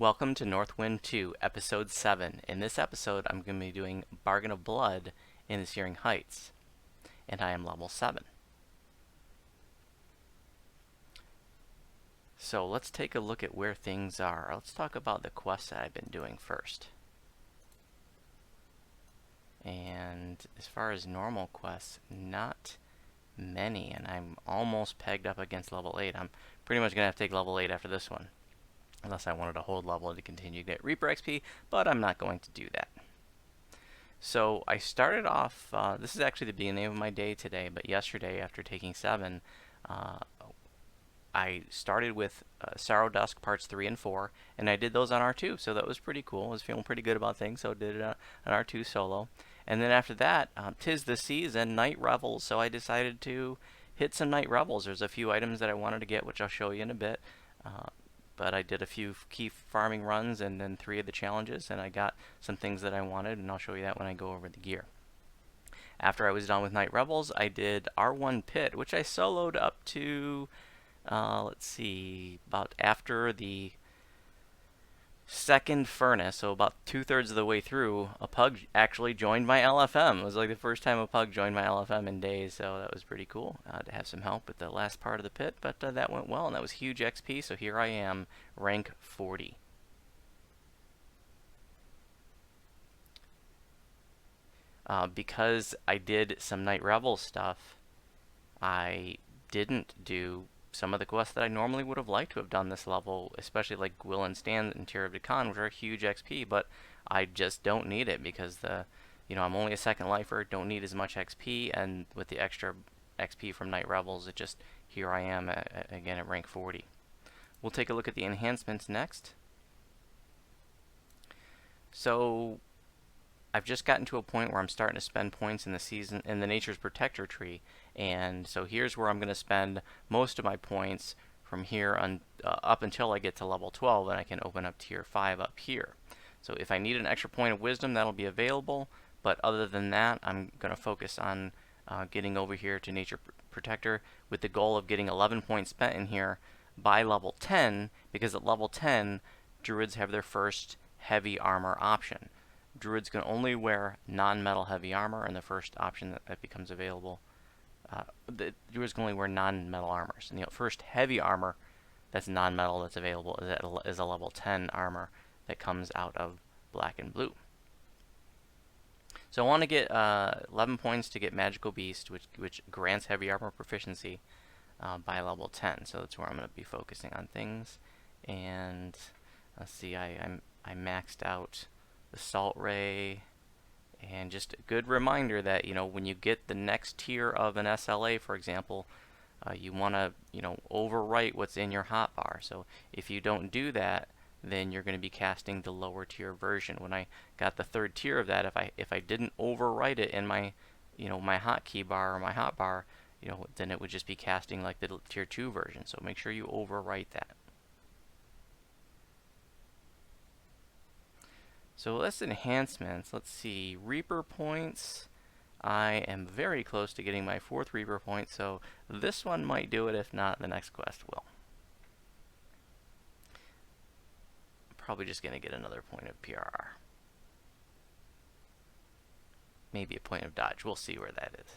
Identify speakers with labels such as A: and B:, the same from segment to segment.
A: Welcome to Northwynd 2, Episode 7. In this episode, I'm going to be doing Bargain of Blood in the Searing Heights, and I am level 7. So let's take a look at where things are. Let's talk about the quests that I've been doing first. And as far as normal quests, not many, and I'm almost pegged up against level 8. I'm pretty much going to have to take level 8 after this one. Unless I wanted to hold level to continue to get Reaper XP, but I'm not going to do that. So I started off, this is actually the beginning of my day today, but yesterday after taking 7, I started with Sorrow Dusk parts 3 and 4, and I did those on R2, so that was pretty cool. I was feeling pretty good about things, so I did it on R2 solo. And then after that, 'tis the season, Night Revels, so I decided to hit some Night Revels. There's a few items that I wanted to get, which I'll show you in a bit. But I did a few key farming runs and then 3 of the challenges, and I got some things that I wanted, and I'll show you that when I go over the gear. After I was done with Night Revels, I did R1 Pit, which I soloed up to, let's see, about after the second furnace, so about 2/3 of the way through. A pug actually joined my LFM. It was like the first time a pug joined my LFM in days, so that was pretty cool to have some help with the last part of the pit, but that went well, and that was huge XP, so here I am, rank 40. Because I did some Night Revel stuff, I didn't do some of the quests that I normally would have liked to have done this level, especially like Gwyll and Stand and Tier of Decon, which are huge XP, but I just don't need it because I'm only a second lifer, don't need as much XP, and with the extra XP from Night Revels, it just, here I am again at rank 40. We'll take a look at the enhancements next. So I've just gotten to a point where I'm starting to spend points in the Nature's Protector tree, and so here's where I'm going to spend most of my points from here up until I get to level 12, and I can open up tier 5 up here. So if I need an extra point of wisdom, that'll be available, but other than that, I'm going to focus on getting over here to Nature Protector with the goal of getting 11 points spent in here by level 10, because at level 10, Druids have their first heavy armor option. Druids can only wear non-metal heavy armor, and the first option that becomes available, the Druids can only wear non-metal armors. And the first heavy armor that's non-metal that's available is a level 10 armor that comes out of black and blue. So I want to get 11 points to get Magical Beast, which grants heavy armor proficiency by level 10. So that's where I'm going to be focusing on things. And let's see, I maxed out the Salt Ray, and just a good reminder that when you get the next tier of an SLA, for example, you want to overwrite what's in your hotbar. So if you don't do that, then you're going to be casting the lower tier version. When I got the 3rd tier of that, if I didn't overwrite it in my my hotkey bar or my hotbar, then it would just be casting like the tier 2 version. So make sure you overwrite that. So that's enhancements. Let's see, Reaper points. I am very close to getting my 4th Reaper point, so this one might do it. If not, the next quest will. I'm probably just going to get another point of PRR. Maybe a point of dodge. We'll see where that is.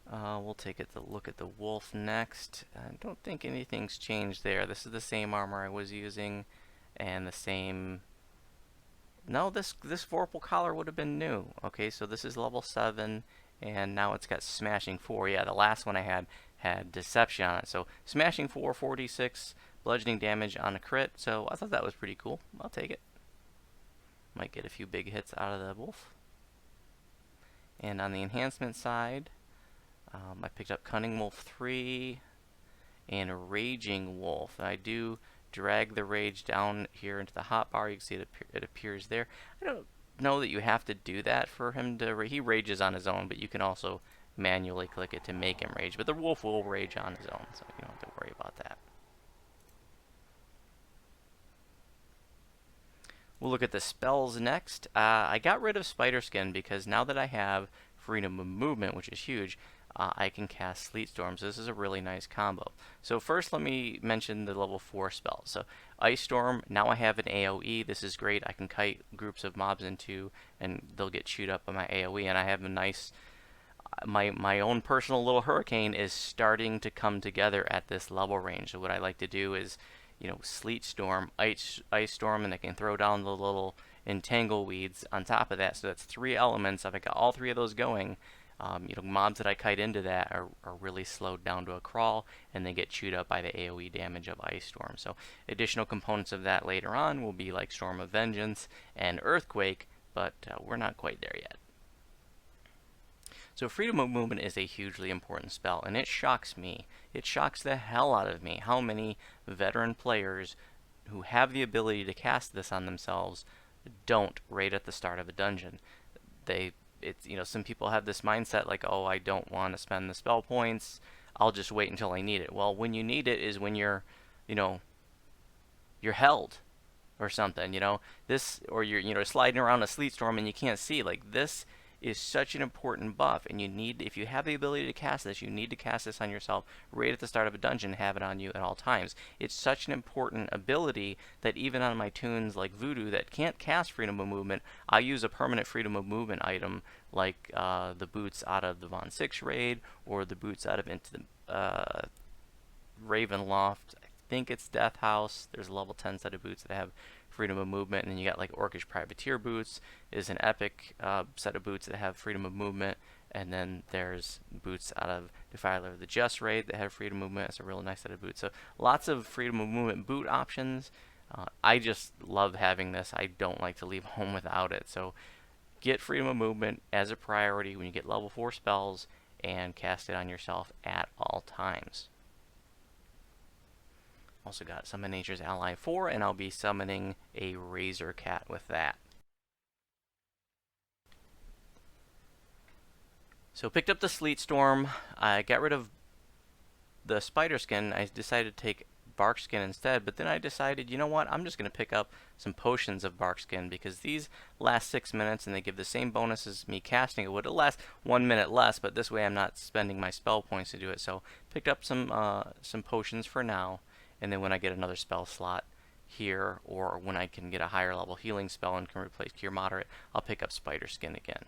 A: We'll take a look at the wolf next. I don't think anything's changed there. This is the same armor I was using, and the same. No, this Vorpal collar would have been new. Okay, so this is level 7, and now it's got Smashing 4. Yeah, the last one I had Deception on it. So Smashing 4, 46 bludgeoning damage on a crit. So I thought that was pretty cool. I'll take it. Might get a few big hits out of the wolf. And on the enhancement side, I picked up Cunning Wolf 3 and Raging Wolf. I do drag the rage down here into the hotbar. You can see it appears there. I don't know that you have to do that for him to he rages on his own, but you can also manually click it to make him rage. But the wolf will rage on his own, so you don't have to worry about that. We'll look at the spells next. I got rid of Spider Skin because now that I have freedom of movement, which is huge, I can cast Sleet Storms. This is a really nice combo. So first let me mention the level 4 spells. So Ice Storm, now I have an AoE. This is great. I can kite groups of mobs into, and they'll get chewed up by my AoE, and I have a nice, my own personal little hurricane is starting to come together at this level range. So what I like to do is, Sleet Storm, Ice Storm, and I can throw down the little Entangle Weeds on top of that. So that's 3 elements. If I got all 3 of those going, mobs that I kite into that are really slowed down to a crawl, and they get chewed up by the AoE damage of Ice Storm. So additional components of that later on will be like Storm of Vengeance and Earthquake, but we're not quite there yet. So freedom of movement is a hugely important spell, and it shocks me. It shocks the hell out of me how many veteran players who have the ability to cast this on themselves don't right at the start of a dungeon. Some people have this mindset like, oh, I don't want to spend the spell points, I'll just wait until I need it. Well, when you need it is when you're held or something, or you're sliding around a Sleet Storm and you can't see. Like, this is such an important buff, and if you have the ability to cast this, you need to cast this on yourself right at the start of a dungeon, have it on you at all times. It's such an important ability that even on my tunes like Voodoo that can't cast Freedom of Movement, I use a permanent Freedom of Movement item like the boots out of the Von 6 raid, or the boots out of Into the Ravenloft. I think it's Death House. There's a level 10 set of boots that have Freedom of Movement, and then you got like Orcish Privateer boots is an epic set of boots that have Freedom of Movement, and then there's boots out of Defiler of the Just raid that have Freedom of Movement. It's a really nice set of boots. So lots of Freedom of Movement boot options. I just love having this. I don't like to leave home without it. So get Freedom of Movement as a priority when you get level 4 spells, and cast it on yourself at all times. Also got Summon Nature's Ally 4, and I'll be summoning a Razor Cat with that. So picked up the Sleet Storm. I got rid of the Spider Skin. I decided to take Bark Skin instead, but then I decided, you know what, I'm just going to pick up some potions of Bark Skin, because these last 6 minutes and they give the same bonus as me casting it would. It'll last 1 minute less, but this way I'm not spending my spell points to do it. So picked up some potions for now. And then when I get another spell slot here, or when I can get a higher level healing spell and can replace Cure Moderate, I'll pick up Spider Skin again.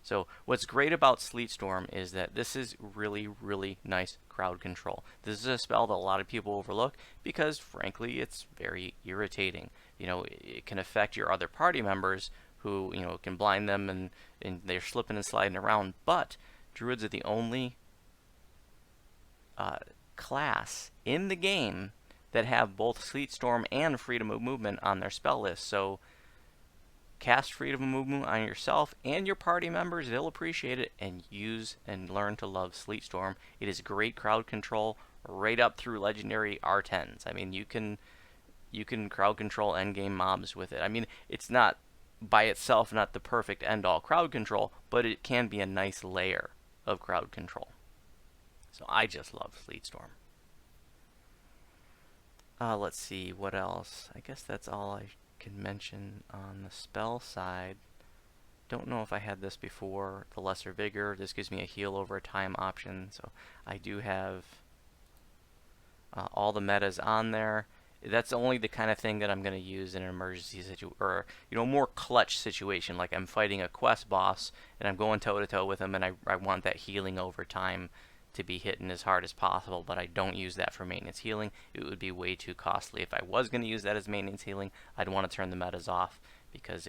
A: So what's great about Sleet Storm is that this is really, really nice crowd control. This is a spell that a lot of people overlook because, frankly, it's very irritating. It can affect your other party members who, can blind them and they're slipping and sliding around. But Druids are the only class in the game that have both Sleet Storm and Freedom of Movement on their spell list. So cast Freedom of Movement on yourself and your party members. They'll appreciate it, and use and learn to love Sleet Storm. It is great crowd control right up through legendary R10s. I mean, you can crowd control endgame mobs with it. I mean, it's not by itself not the perfect end-all crowd control, but it can be a nice layer of crowd control. So I just love Sleet Storm. Let's see, what else? I guess that's all I can mention on the spell side. Don't know if I had this before. The Lesser Vigor. This gives me a heal over time option. So I do have all the metas on there. That's only the kind of thing that I'm going to use in an emergency situation, or more clutch situation, like I'm fighting a quest boss and I'm going toe to toe with him, and I want that healing over time to be hitting as hard as possible, but I don't use that for maintenance healing. It would be way too costly. If I was going to use that as maintenance healing, I'd want to turn the metas off, because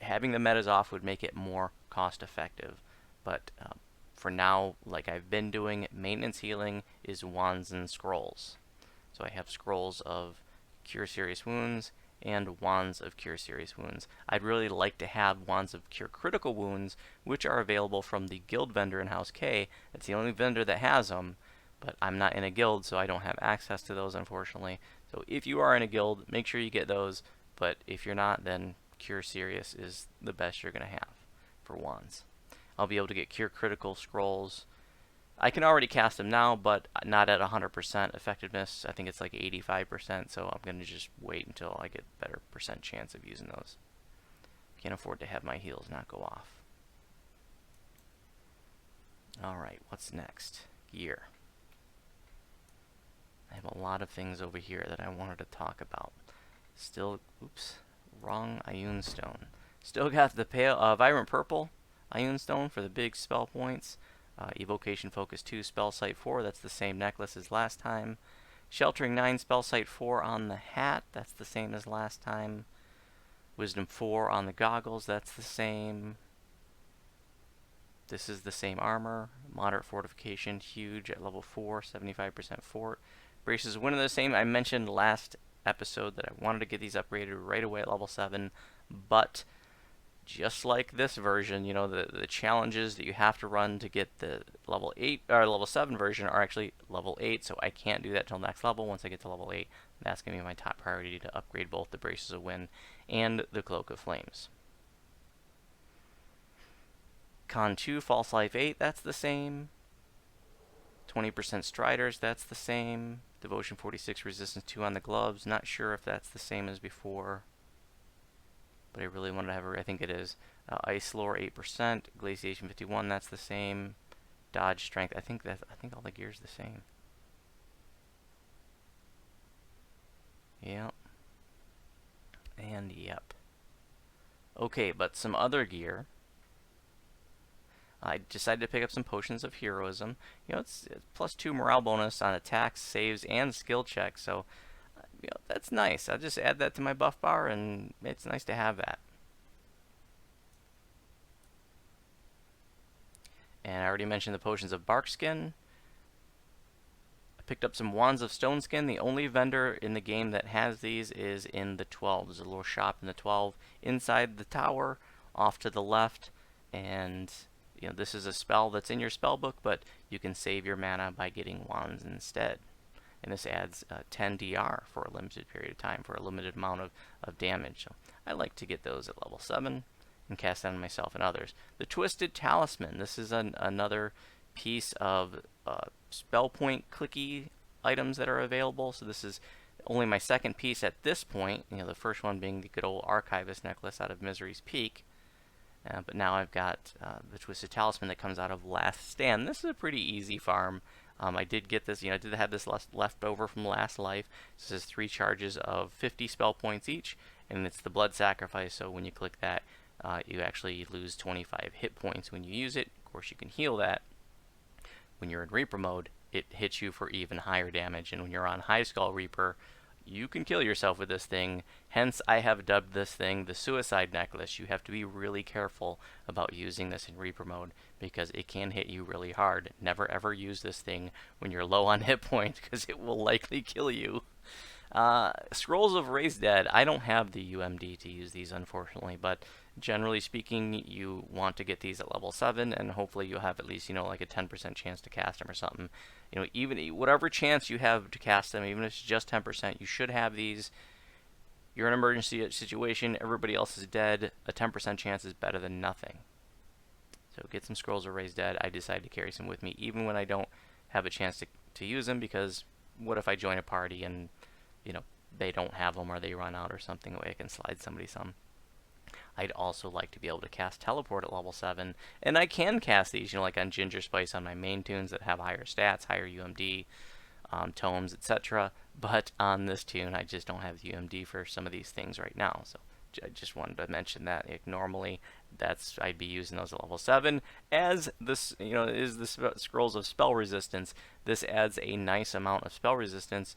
A: having the metas off would make it more cost effective. But for now, like I've been doing, maintenance healing is wands and scrolls. So I have scrolls of Cure Serious Wounds and wands of Cure Serious Wounds. I'd really like to have wands of Cure Critical Wounds, which are available from the guild vendor in House K. It's the only vendor that has them, but I'm not in a guild, so I don't have access to those, unfortunately. So if you are in a guild, make sure you get those, but if you're not, then Cure Serious is the best you're going to have for wands. I'll be able to get Cure Critical scrolls. I can already cast them now, but not at 100% effectiveness. I think it's like 85%, so I'm going to just wait until I get better percent chance of using those. Can't afford to have my heals not go off. Alright, what's next? Gear. I have a lot of things over here that I wanted to talk about. Still, oops, wrong Ioun Stone. Still got the pale, Vibrant Purple Ioun Stone for the big spell points. Evocation Focus 2, Spell Site 4, that's the same necklace as last time. Sheltering 9, Spell Site 4 on the hat, that's the same as last time. Wisdom 4 on the goggles, that's the same. This is the same armor. Moderate Fortification, huge at level 4, 75% fort. Braces of Wind are the same. I mentioned last episode that I wanted to get these upgraded right away at level 7, but just like this version, you know, the challenges that you have to run to get the level 8 or level 7 version are actually level 8, so I can't do that till next level. Once I get to level 8, that's going to be my top priority to upgrade both the Braces of Wind and the Cloak of Flames. Con 2, False Life 8, that's the same. 20% Striders, that's the same. Devotion 46, Resistance 2 on the gloves. Not sure if that's the same as before, but I really wanted to have I think it is. Ice Lore 8%, Glaciation 51, that's the same. Dodge Strength, I think all the gear's the same. Yep. And yep. Okay, but some other gear. I decided to pick up some Potions of Heroism. You know, it's +2 morale bonus on attacks, saves, and skill checks. So, you know, that's nice. I'll just add that to my buff bar, and it's nice to have that. And I already mentioned the Potions of Barkskin. I picked up some Wands of Stone Skin. The only vendor in the game that has these is in the 12. There's a little shop in the 12 inside the tower, off to the left, and you know, this is a spell that's in your spell book, but you can save your mana by getting wands instead. And this adds 10 DR for a limited period of time, for a limited amount of damage. So I like to get those at level 7 and cast them on myself and others. The Twisted Talisman. This is another piece of spell point clicky items that are available. So this is only my second piece at this point. You know, the first one being the good old Archivist necklace out of Misery's Peak. But now I've got the Twisted Talisman that comes out of Last Stand. This is a pretty easy farm. I did get this, you know, I did have this left over from Last Life. This is 3 charges of 50 spell points each, and it's the Blood Sacrifice, so when you click that, you actually lose 25 hit points when you use it. Of course, you can heal that. When you're in Reaper mode, it hits you for even higher damage, and when you're on High Skull Reaper, you can kill yourself with this thing. Hence, I have dubbed this thing the Suicide Necklace. You have to be really careful about using this in Reaper mode because it can hit you really hard. Never ever use this thing when you're low on hit points because it will likely kill you. Scrolls of Raised Dead. I don't have the UMD to use these, unfortunately, but generally speaking, you want to get these at level 7, and hopefully you'll have at least, you know, like a 10% chance to cast them or something. You know, even whatever chance you have to cast them, even if it's just 10%, you should have these. You're in an emergency situation, everybody else is dead, a 10% chance is better than nothing. So get some Scrolls of Raised Dead. I decided to carry some with me, even when I don't have a chance to use them, because what if I join a party and, you know, they don't have them or they run out or something, way I can slide somebody some. I'd also like to be able to cast Teleport at level 7, and I can cast these, you know, like on Gingerspyce on my main tunes that have higher stats, higher UMD, tomes, etc. But on this tune, I just don't have the UMD for some of these things right now, so I just wanted to mention that. Like, normally, I'd be using those at level 7. As this, you know, is the Scrolls of Spell Resistance. This adds a nice amount of spell resistance.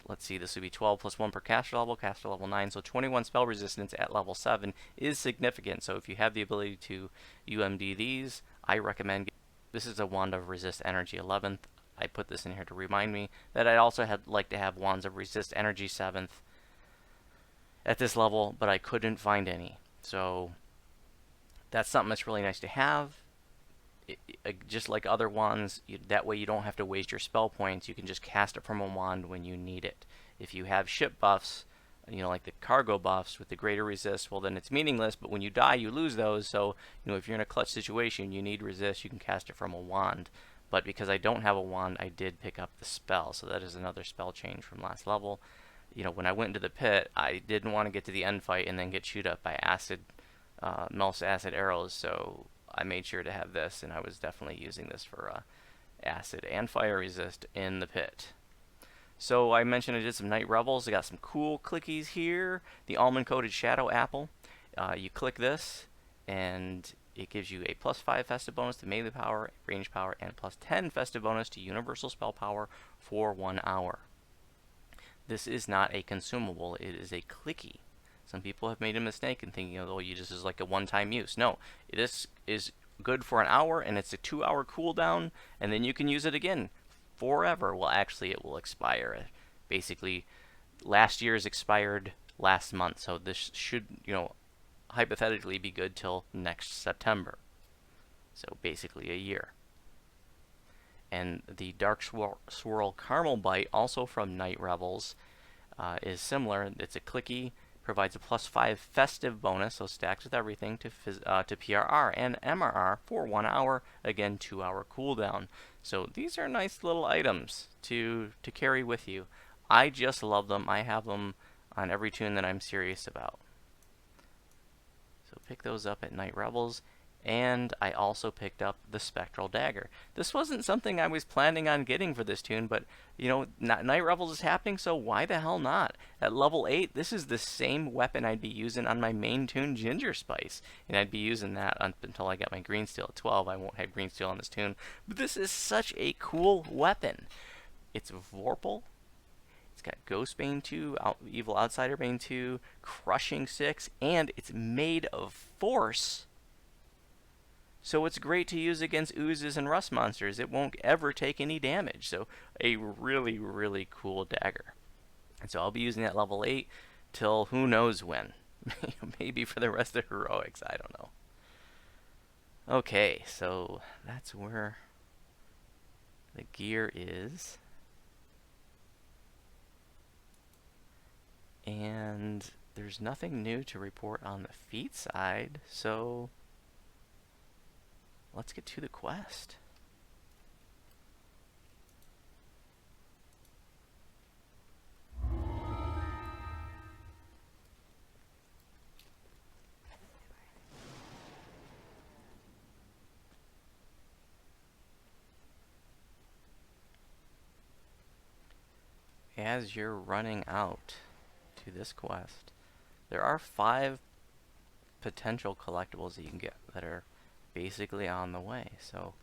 A: Let's see, this would be 12 plus 1 per caster level 9, so 21 spell resistance at level 7 is significant. So if you have the ability to UMD these, I recommend. This is a Wand of Resist Energy 11th. I put this in here to remind me that I'd also like to have Wands of Resist Energy 7th at this level, but I couldn't find any. So that's something that's really nice to have. Just like other wands, that way you don't have to waste your spell points. You can just cast it from a wand when you need it. If you have ship buffs, you know, like the cargo buffs with the greater resist, well, then it's meaningless, but when you die, you lose those. So, you know, if you're in a clutch situation, you need resist, you can cast it from a wand. But because I don't have a wand, I did pick up the spell, so that is another spell change from last level. You know, when I went into the pit, I didn't want to get to the end fight and then get chewed up by acid, Mel's acid arrows, so I made sure to have this, and I was definitely using this for acid and fire resist in the pit. So I mentioned I did some Night Revels. I got some cool clickies here. The almond coated shadow apple. You click this, and it gives you a +5 festive bonus to melee power, range power, and +10 festive bonus to universal spell power for 1 hour. This is not a consumable, it is a clicky. Some people have made a mistake in thinking, oh, you just is like a one-time use. No, this is good for an hour, and it's a 2-hour cooldown, and then you can use it again forever. Well, actually, it will expire. Basically, last year's expired last month, so this should, hypothetically be good till next September. So basically a year. And the Dark Swirl Caramel Bite, also from Night Revels, is similar. It's a clicky, provides a +5 festive bonus, so stacks with everything, to PRR and MRR for 1 hour. Again, 2-hour cooldown. So these are nice little items to carry with you. I just love them. I have them on every tune that I'm serious about. So pick those up at Night Revels. And I also picked up the Spectral Dagger. This wasn't something I was planning on getting for this tune, but, Night Revels is happening, so why the hell not? At level 8, this is the same weapon I'd be using on my main tune, Gingerspyce. And I'd be using that until I get my green steel at 12. I won't have green steel on this tune. But this is such a cool weapon. It's Vorpal. It's got Ghostbane 2, Evil Outsider Bane 2, Crushing 6, and it's made of Force. So it's great to use against oozes and rust monsters. It won't ever take any damage. So a really, really cool dagger. And so I'll be using that level 8 till who knows when. Maybe for the rest of heroics. I don't know. Okay, so that's where the gear is. And there's nothing new to report on the feat side, so let's get to the quest. As you're running out to this quest, there are 5 potential collectibles that you can get that are basically on the way. So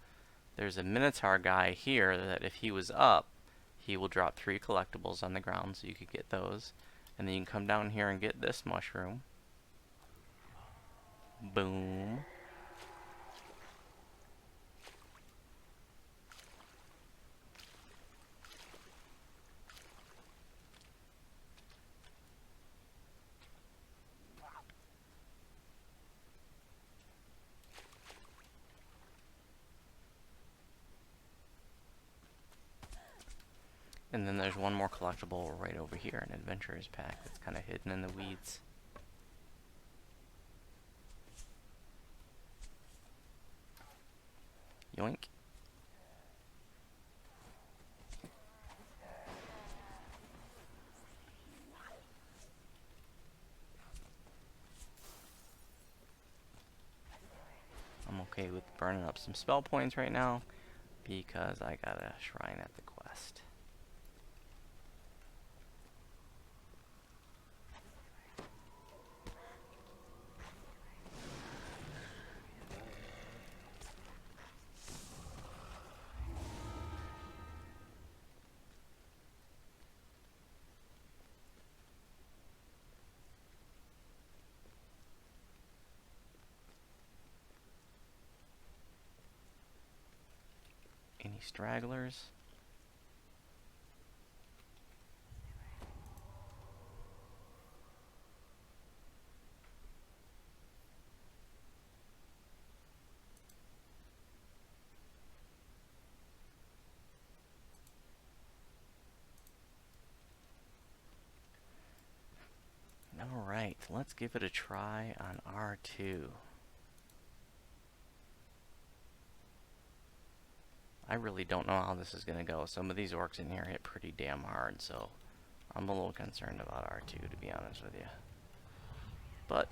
A: there's a Minotaur guy here that if he was up, he will drop 3 collectibles on the ground, so you could get those. And then you can come down here and get this mushroom. Boom. And then there's one more collectible right over here, an Adventurer's Pack that's kind of hidden in the weeds. Yoink. I'm okay with burning up some spell points right now because I got a shrine at the quest. Any stragglers? Alright, let's give it a try on R2. I really don't know how this is going to go. Some of these orcs in here hit pretty damn hard, so I'm a little concerned about R2, to be honest with you. But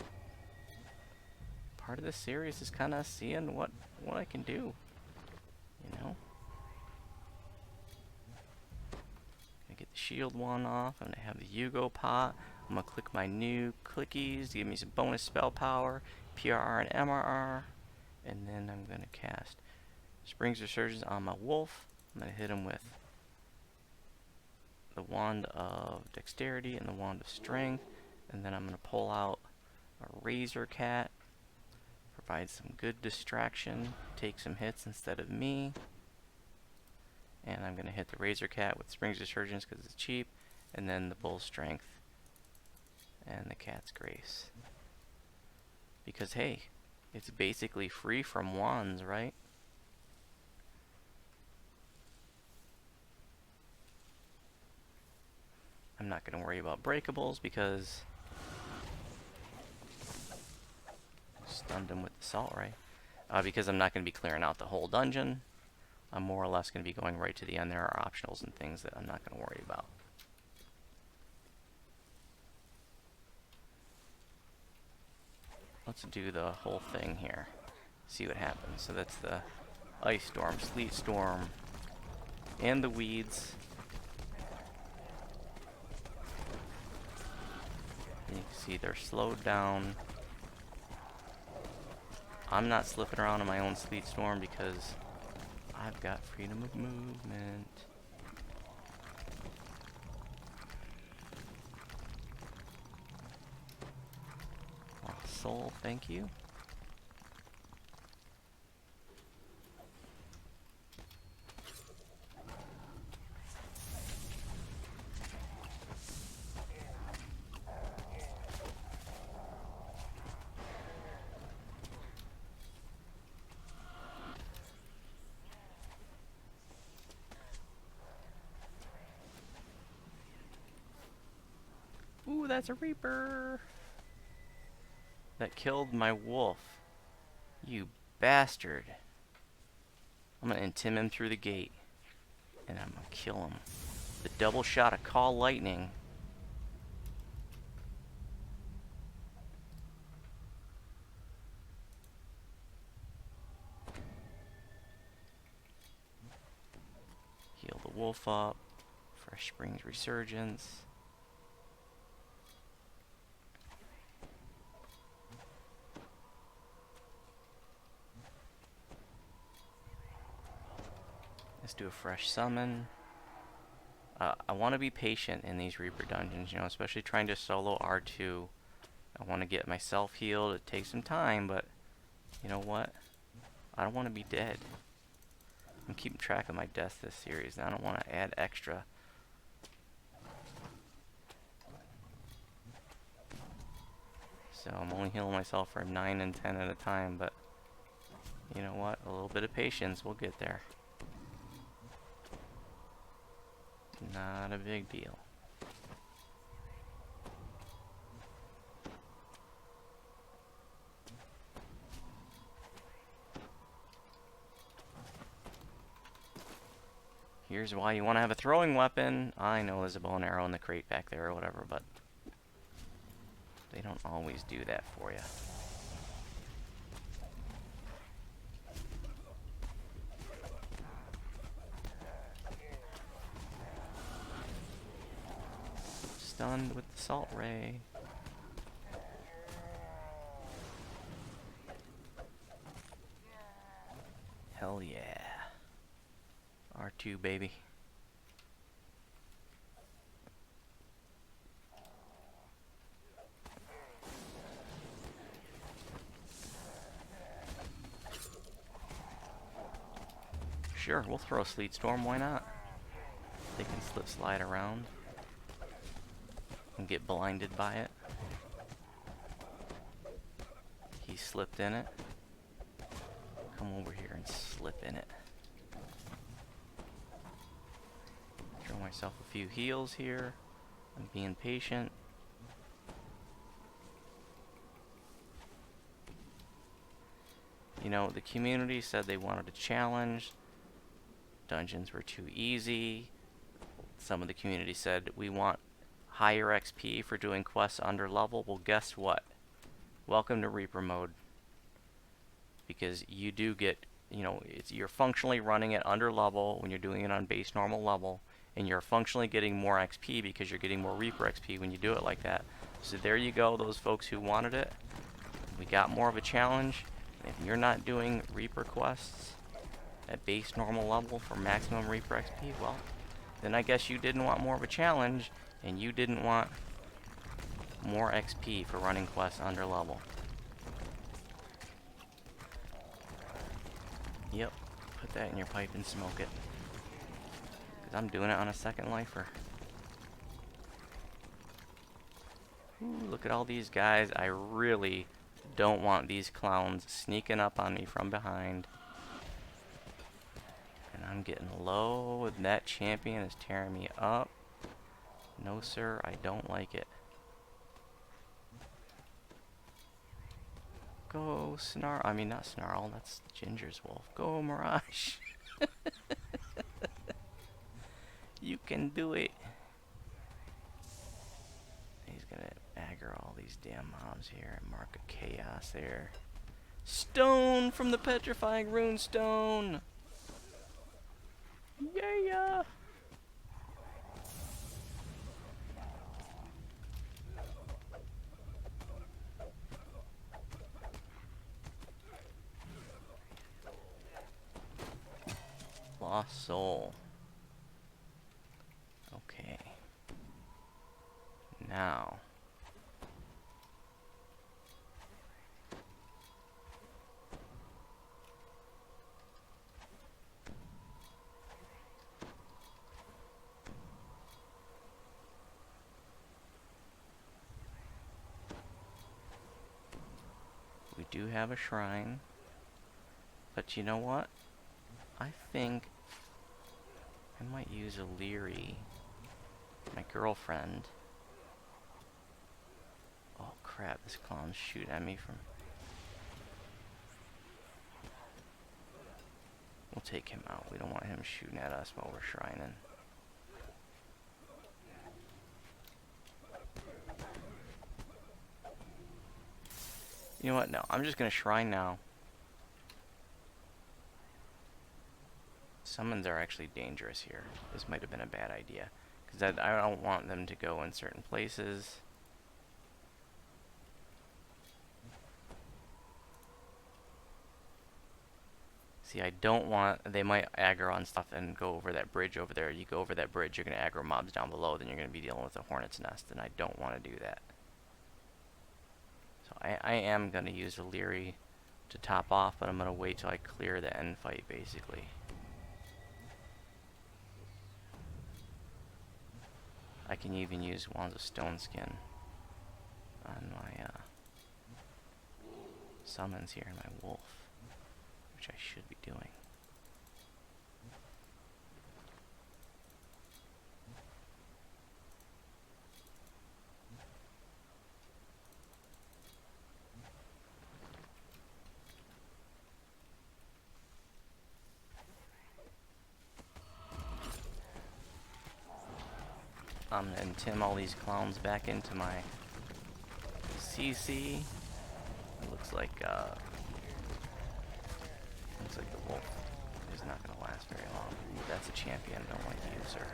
A: part of this series is kind of seeing what I can do, you know. Gonna get the shield one off. I'm gonna have the Yugo pot. I'm gonna click my new clickies to give me some bonus spell power, PRR and MRR, and then I'm gonna cast Spring's Resurgence on my wolf. I'm gonna hit him with the Wand of Dexterity and the Wand of Strength, and then I'm gonna pull out a Razor Cat, provide some good distraction, take some hits instead of me. And I'm going to hit the Razor Cat with Spring's Resurgence because it's cheap, and then the Bull's Strength and the Cat's Grace. Because hey, it's basically free from wands, right? I'm not going to worry about breakables because stunned him with the Salt Ray. Because I'm not going to be clearing out the whole dungeon. I'm more or less going to be going right to the end. There are optionals and things that I'm not going to worry about. Let's do the whole thing here. See what happens. So that's the Ice Storm, Sleet Storm, and the Weeds. And you can see they're slowed down. I'm not slipping around in my own Sleet Storm because I've got freedom of movement. Oh, soul, thank you. Ooh, that's a Reaper! That killed my wolf. You bastard. I'm gonna intim him through the gate. And I'm gonna kill him. The double shot of Call Lightning. Heal the wolf up. Fresh Spring's Resurgence. Let's do a fresh summon. I want to be patient in these Reaper dungeons, you know, especially trying to solo R2. I want to get myself healed. It takes some time, but you know what? I don't want to be dead. I'm keeping track of my deaths this series, and I don't want to add extra. So I'm only healing myself for 9 and 10 at a time, but you know what? A little bit of patience, we'll get there. Not a big deal. Here's why you want to have a throwing weapon. I know there's a bow and arrow in the crate back there or whatever, but they don't always do that for you. Stunned with the Salt Ray. Hell yeah. R2, baby. Sure, we'll throw a Sleet Storm, why not? They can slip slide around and get blinded by it. He slipped in it. Come over here and slip in it. Throw myself a few heals here. I'm being patient. You know, the community said they wanted a challenge. Dungeons were too easy. Some of the community said we want higher XP for doing quests under level. Well, guess what? Welcome to Reaper mode. because you do get, you know, you're functionally running it under level when you're doing it on base normal level, and you're functionally getting more XP because you're getting more Reaper XP when you do it like that. So there you go, those folks who wanted it. We got more of a challenge. If you're not doing Reaper quests at base normal level for maximum Reaper XP, well, then I guess you didn't want more of a challenge, and you didn't want more XP for running quests under level. Yep, put that in your pipe and smoke it. Because I'm doing it on a second lifer. Ooh, look at all these guys. I really don't want these clowns sneaking up on me from behind. And I'm getting low, and that champion is tearing me up. No, sir, I don't like it. Go, Snarl. I mean, not Snarl, that's Ginger's wolf. Go, Mirage. You can do it. He's gonna aggro all these damn mobs here and mark a chaos there. Stone from the petrifying rune stone. Yeah. Lost soul. Okay. Now. We do have a shrine. But you know what? I think I might use a Leary, my girlfriend. Oh crap, this clown's shooting at me from... We'll take him out. We don't want him shooting at us while we're shrining. You know what? No, I'm just gonna shrine now. Summons are actually dangerous here. This might have been a bad idea. Because I don't want them to go in certain places. See, I don't want... They might aggro on stuff and go over that bridge over there. You go over that bridge, you're going to aggro mobs down below, then you're going to be dealing with a hornet's nest, and I don't want to do that. So I am going to use a Leary to top off, but I'm going to wait till I clear the end fight, basically. I can even use Wands of Stone Skin on my summons here, my wolf, which I should be doing. I'm gonna tim all these clowns back into my CC. It looks like the wolf is not gonna last very long. That's a champion. I don't like to use her.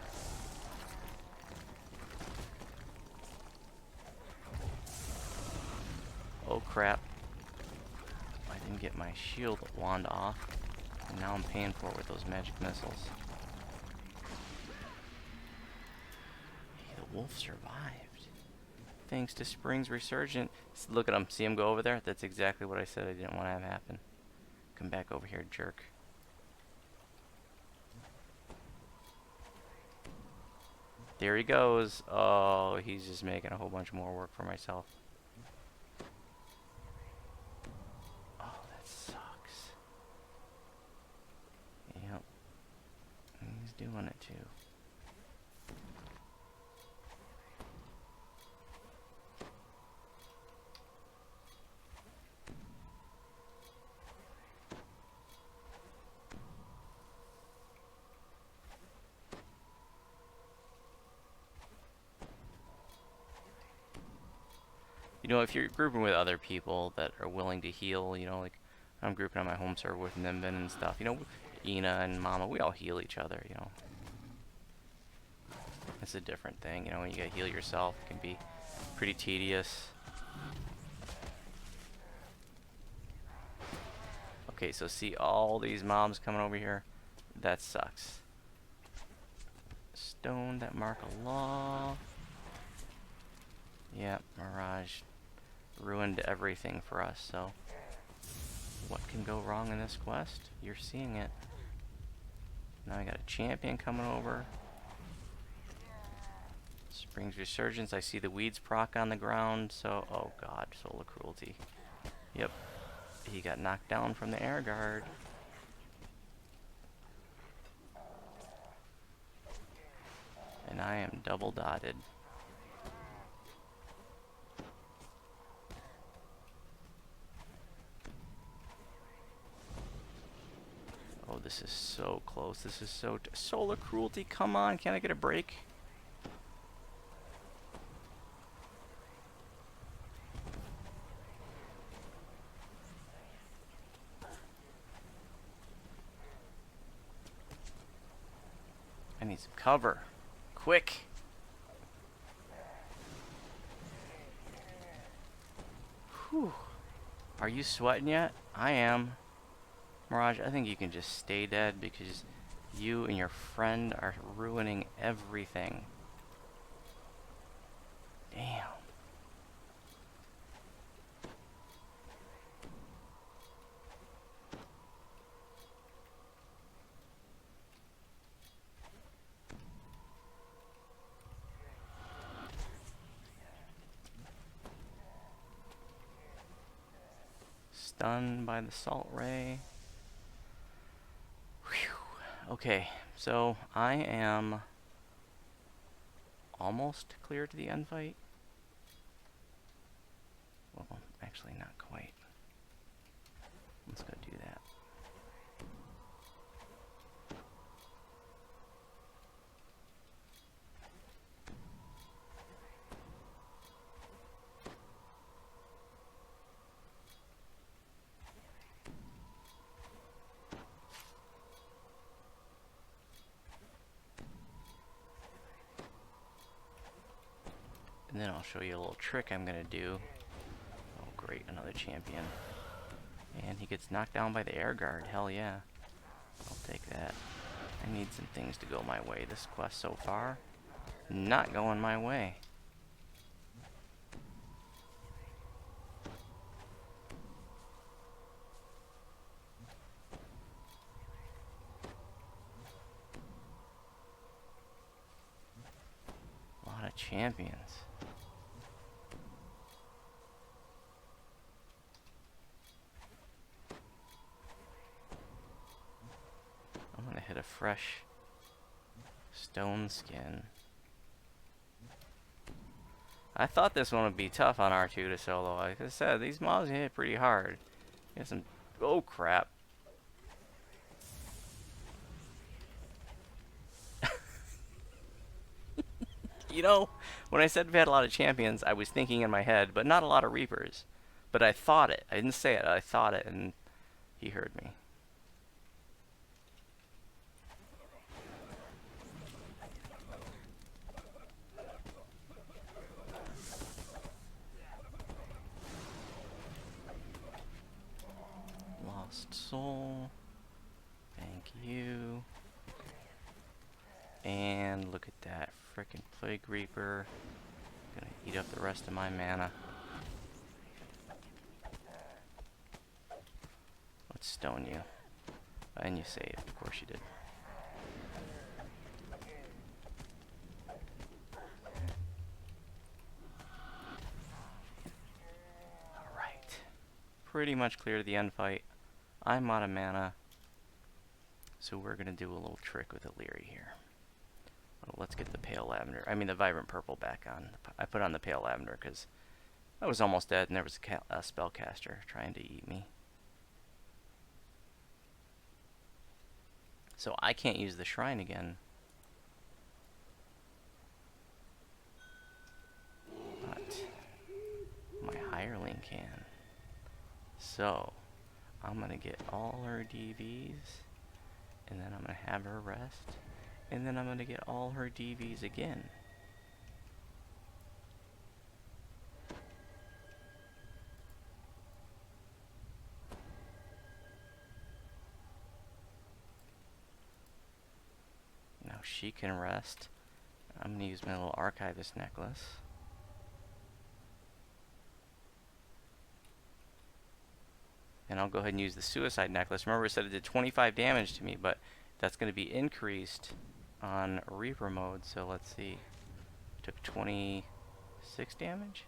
A: Oh crap! I didn't get my shield wand off, and now I'm paying for it with those magic missiles. Wolf survived. Thanks to Spring's Resurgent. Look at him. See him go over there? That's exactly what I said I didn't want to have happen. Come back over here, jerk. There he goes. Oh, he's just making a whole bunch more work for myself. Oh, that sucks. Yep. He's doing it too. You know, if you're grouping with other people that are willing to heal, you know, like I'm grouping on my home server with Nimbin and stuff. You know, Ina and Mama, we all heal each other, you know. It's a different thing, you know, when you gotta heal yourself, it can be pretty tedious. Okay, so see all these mobs coming over here? That sucks. Stone that mark a law. Yep, Mirage ruined everything for us, so what can go wrong in this quest? You're seeing it. Now I got a champion coming over. Spring's Resurgence. I see the weeds proc on the ground, so oh god, Soul of Cruelty. Yep. He got knocked down from the air guard. And I am double dotted. Oh, this is so close. This is so... Solar Cruelty, come on. Can I get a break? I need some cover. Quick. Whew. Are you sweating yet? I am. Mirage, I think you can just stay dead because you and your friend are ruining everything. Damn. Stunned by the salt ray. Whew. Okay, so I am almost clear to the end fight. Well, actually not quite. Let's go do that. And then I'll show you a little trick I'm gonna do. Oh great, another champion. And he gets knocked down by the air guard. Hell yeah. I'll take that. I need some things to go my way. This quest so far, not going my way. A lot of champions. I'm gonna hit a fresh stone skin. I thought this one would be tough on R2 to solo. Like I said, these mobs hit pretty hard. Get some... Oh crap. You know, when I said we had a lot of champions, I was thinking in my head, but not a lot of Reapers. But I thought it. I didn't say it. I thought it, and he heard me. Lost soul. Thank you. And look at that frickin' Plague Reaper. Gonna eat up the rest of my mana. Let's stone you. And you saved. Of course you did. Alright. Pretty much clear the end fight. I'm out of mana. So we're gonna do a little trick with Illyri here. Let's get the pale lavender, I mean the vibrant purple back on. I put on the pale lavender because I was almost dead and there was a spellcaster trying to eat me. So I can't use the shrine again. But my hireling can. So I'm gonna get all her DVs, and then I'm gonna have her rest, and then I'm gonna get all her DVs again. Now she can rest. I'm gonna use my little archivist necklace. And I'll go ahead and use the suicide necklace. Remember, I said it did 25 damage to me, but that's going to be increased on Reaper mode. So let's see. Took 26 damage?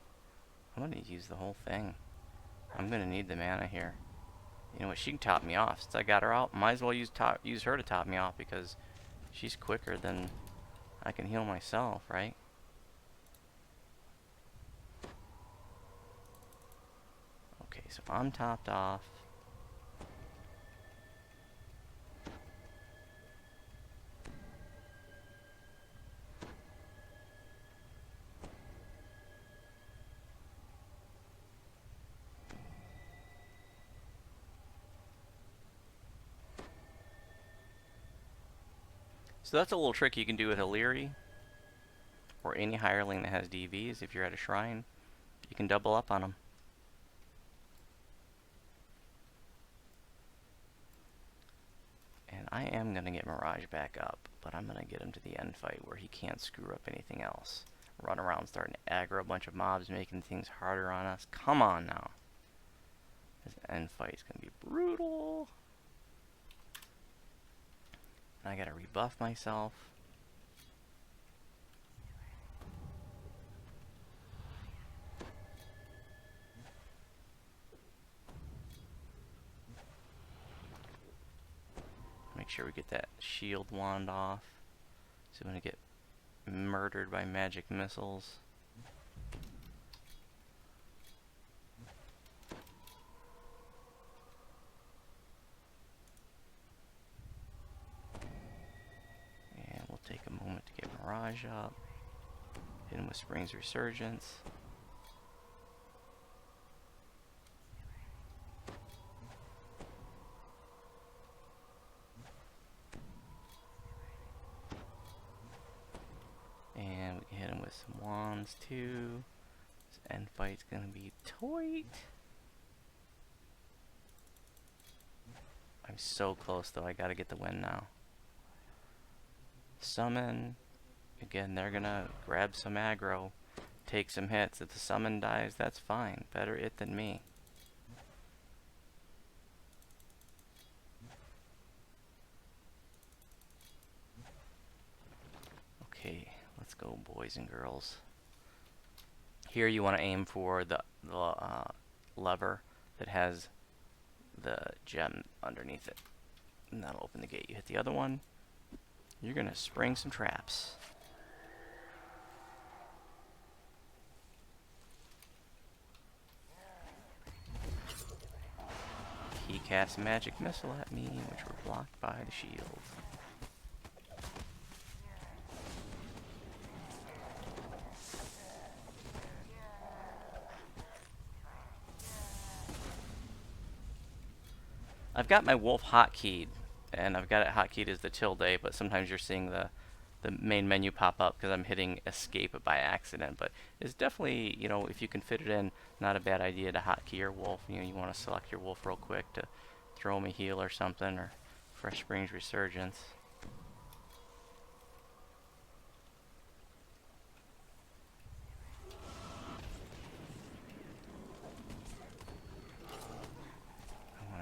A: I'm going to use the whole thing. I'm going to need the mana here. You know what? She can top me off. Since I got her out, might as well use her to top me off, because she's quicker than I can heal myself, right? Okay, so I'm topped off. So that's a little trick you can do with Illyri, or any hireling that has DVs. If you're at a shrine, you can double up on them. And I am going to get Mirage back up, but I'm going to get him to the end fight where he can't screw up anything else. Run around starting to aggro a bunch of mobs, making things harder on us. Come on now. This end fight is going to be brutal. I got to rebuff myself. Make sure we get that shield wand off. So I'm going to get murdered by magic missiles. And we'll take a moment to get Mirage up. Hit him with Spring's Resurgence. And we can hit him with some wands too. This end fight's gonna be tight. I'm so close though, I gotta get the win now. Summon. Again, they're gonna grab some aggro, take some hits. If the summon dies, that's fine. Better it than me. Okay, let's go, boys and girls. Here you want to aim for the lever that has the gem underneath it. And that'll open the gate. You hit the other one, you're going to spring some traps. He cast a magic missile at me, which were blocked by the shield. I've got my wolf hotkeyed, and I've got it hotkeyed as the tilde, but sometimes you're seeing the main menu pop up because I'm hitting escape by accident. But it's definitely, you know, if you can fit it in, not a bad idea to hotkey your wolf. You know, you want to select your wolf real quick to throw him a heal or something, or Fresh Springs Resurgence.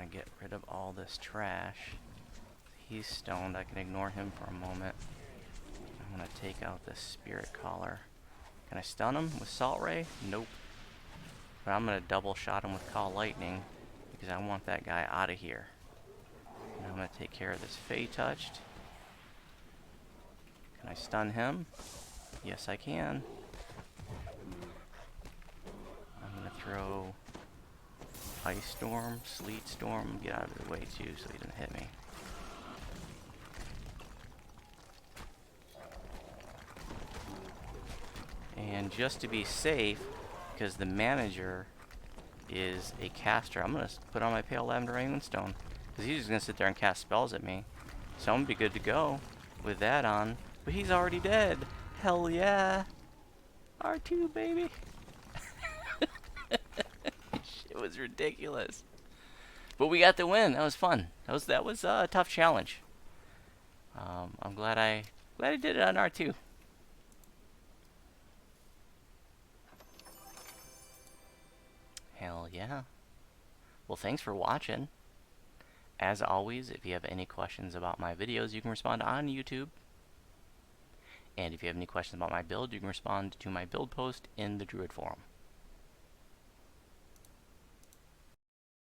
A: Get rid of all this trash. He's stoned. I can ignore him for a moment. I'm gonna take out this spirit collar. Can I stun him with Salt Ray? Nope. But I'm gonna double shot him with Call Lightning because I want that guy out of here. And I'm gonna take care of this Fey Touched. Can I stun him? Yes, I can. I'm gonna throw Ice Storm, Sleet Storm, get out of the way too so he doesn't hit me. And just to be safe, because the manager is a caster. I'm gonna put on my Pale Lavender Ravenstone, because he's just gonna sit there and cast spells at me. So I'm gonna be good to go with that on. But he's already dead. Hell yeah. R2, baby. It was ridiculous. But we got the win. That was fun. That was a tough challenge. I'm glad I did it on R2. Hell yeah. Well, thanks for watching. As always, if you have any questions about my videos, you can respond on YouTube. And if you have any questions about my build, you can respond to my build post in the Druid forum.